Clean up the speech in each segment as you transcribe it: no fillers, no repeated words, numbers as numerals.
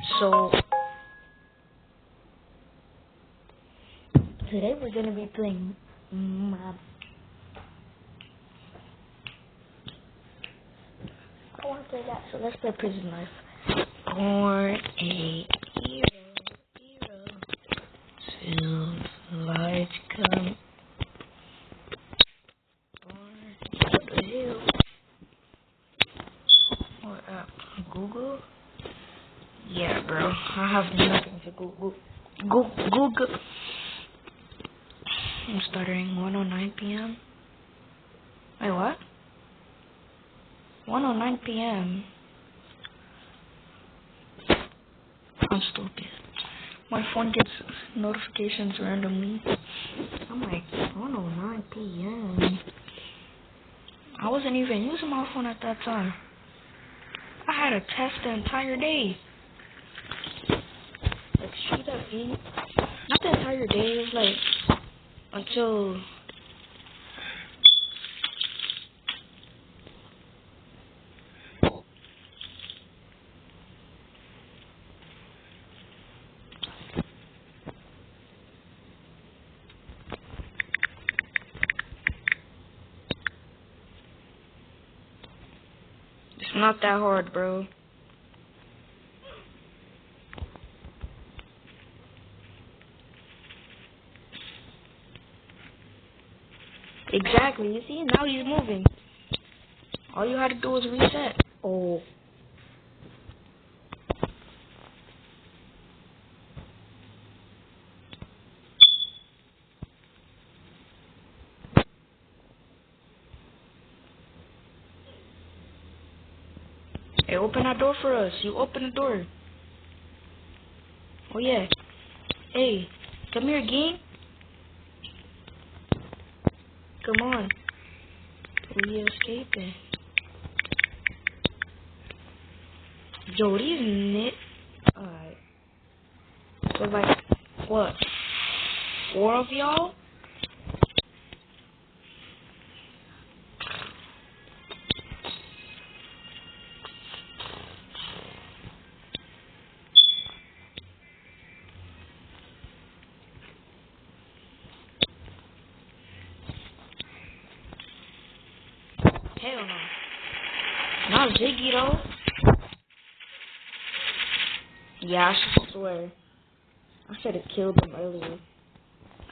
So today we're gonna be playing I wanna play that, so let's play Prison Life. Born a hero till light come. Born a hero. What up? Google? Yeah, bro. I have nothing to Google. Google. I'm stuttering. 1:09 p.m. Wait, what? 1:09 p.m. I'm stupid. My phone gets notifications randomly. I'm like, 1:09 p.m. I wasn't even using my phone at that time. I had a test the entire day. Like, straight up, not the entire day. It was like until it's not that hard, bro. Exactly. You see, now he's moving. All you had to do was reset. Oh. Hey, open that door for us. You open the door. Oh, yeah. Hey, come here, gang. Come on. We escaping. Yo, these knit. Alright. So, like, what? 4 of y'all? Hell no. Not Ziggy, though. Yeah, I swear. I should have killed him earlier.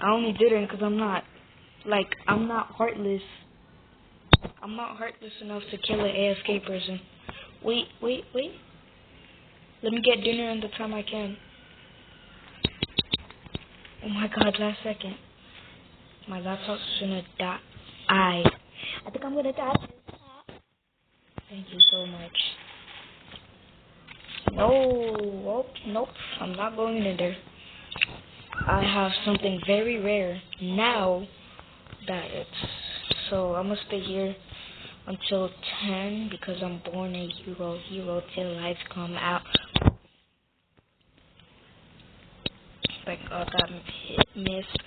I only didn't because I'm not heartless. I'm not heartless enough to kill an AFK person. Wait. Let me get dinner in the time I can. Oh my god, last second. My laptop's gonna die. I think I'm gonna die. Thank you so much. No, nope, I'm not going in there. I have something very rare now that so I'm gonna stay here until 10 because I'm born a hero till lights come out. Like, oh, that missed.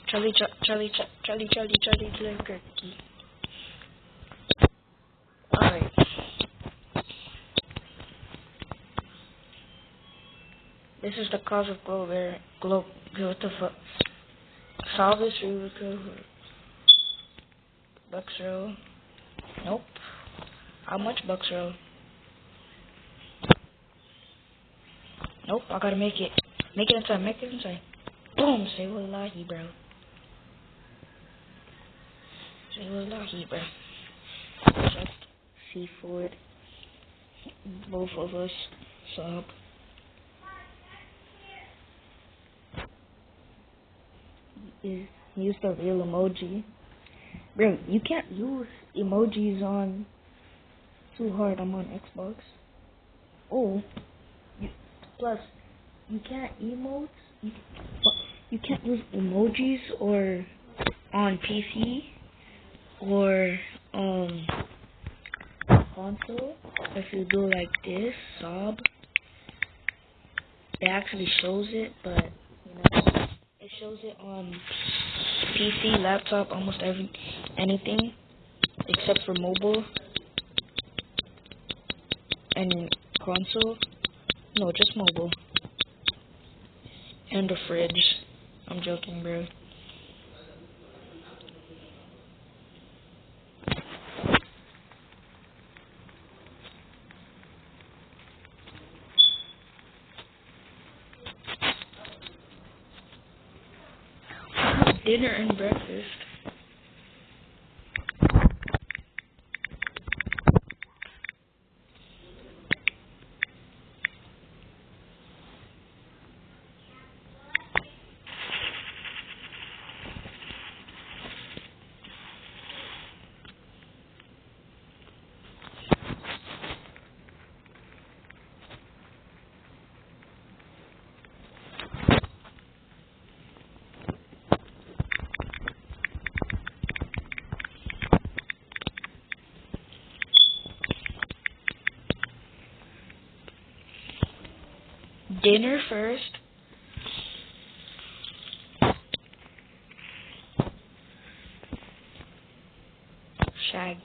Charlie, Gurky. Alright. This is the cause of what the fuck? Solve this Bucks roll. Nope. How much Bucks roll? Nope, I gotta make it. Make it inside. Boom! Say wallahi, bro. Say wallahi, bro. Just C4. Both of us. Sub. Use the real emoji. Bro, you can't use emojis on too hard. I'm on Xbox. Oh. Plus, you can't emotes. You can't use emojis or on PC or console. If you do like this, sob, it actually shows it, but you know, it shows it on PC, laptop, almost anything except for mobile and console. No, just mobile. And a fridge. I'm joking, bro. Dinner and breakfast. Dinner first. Shag.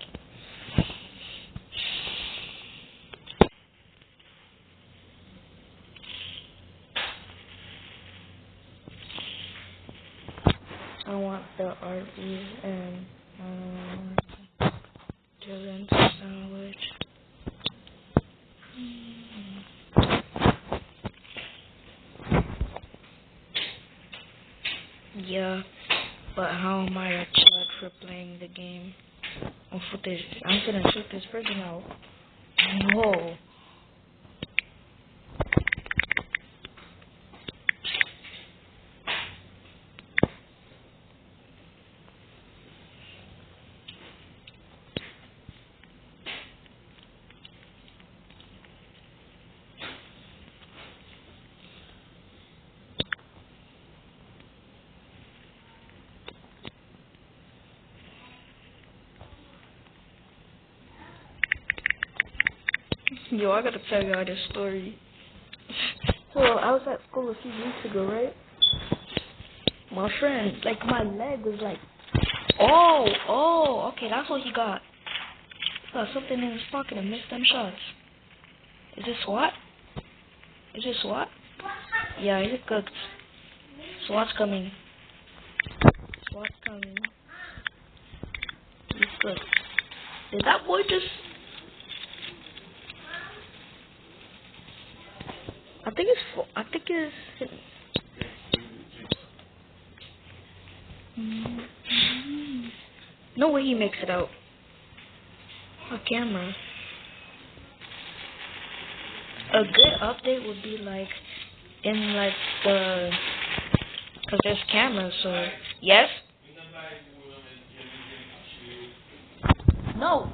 I want the Arby's and Dylan's sandwich. Yeah, but how am I a child for playing the game? I'm gonna shoot this person out. Whoa. Yo, I gotta tell y'all this story. So, I was at school a few weeks ago, right? My friend, like, my leg was like, okay, that's what he got. He got something in his pocket and missed them shots. Is this SWAT? Is this SWAT? Yeah, he's cooked. SWAT's coming. SWAT's coming. He's cooked. Did that boy just... I think it's... No way he makes it out. A camera. A good update would be like in like the, cause there's cameras. So yes. No.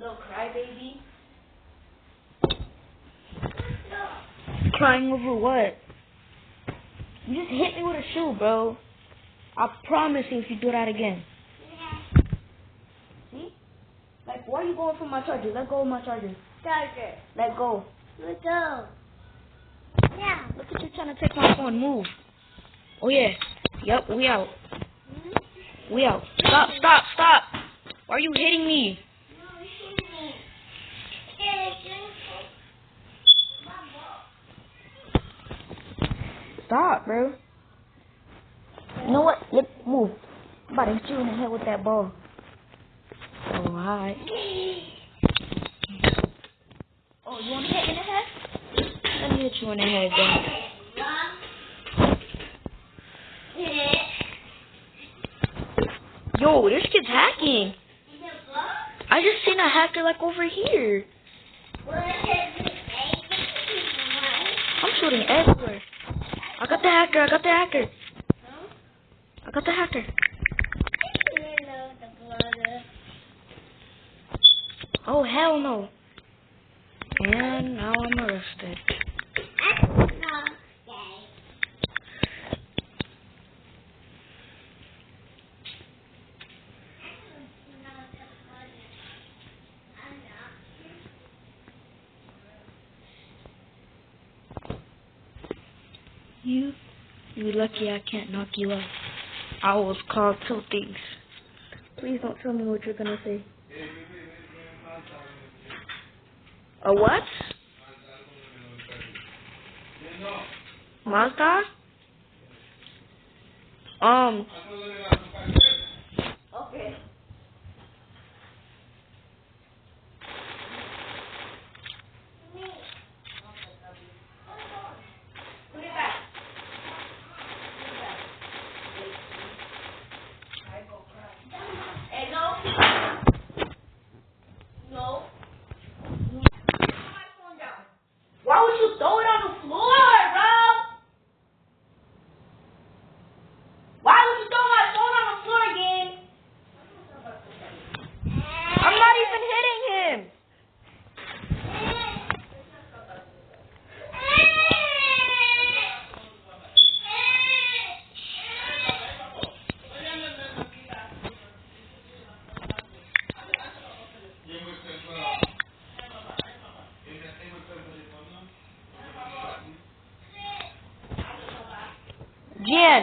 Little crybaby. Crying over what? You just hit me with a shoe, bro. I promise you if you do that again. See? Like, why are you going for my charger? Let go of my charger. Charger. Let go. Let go. Yeah. Look at you trying to take my phone. Move. Oh, yeah. Yep, we out. We out. Stop, stop, stop. Why are you hitting me? Stop, bro. You know what? Yep, move. I'm about to hit you in the head with that ball. Oh, hi. Oh, you want to hit me in the head? Let me hit you in the head, then. Yo, this kid's hacking. I just seen a hacker like over here. I'm shooting everywhere. I got the hacker. I got the hacker. I got the hacker. Oh, hell no. And now I'm arrested. You're lucky I can't knock you out. I was called two things. Please don't tell me what you're gonna say. A what? Mazda? Okay. Put it back. Hey, no. No. Why would you throw it on the floor, bro? Why would you throw my phone on the floor again? I'm not even hitting him. Jen.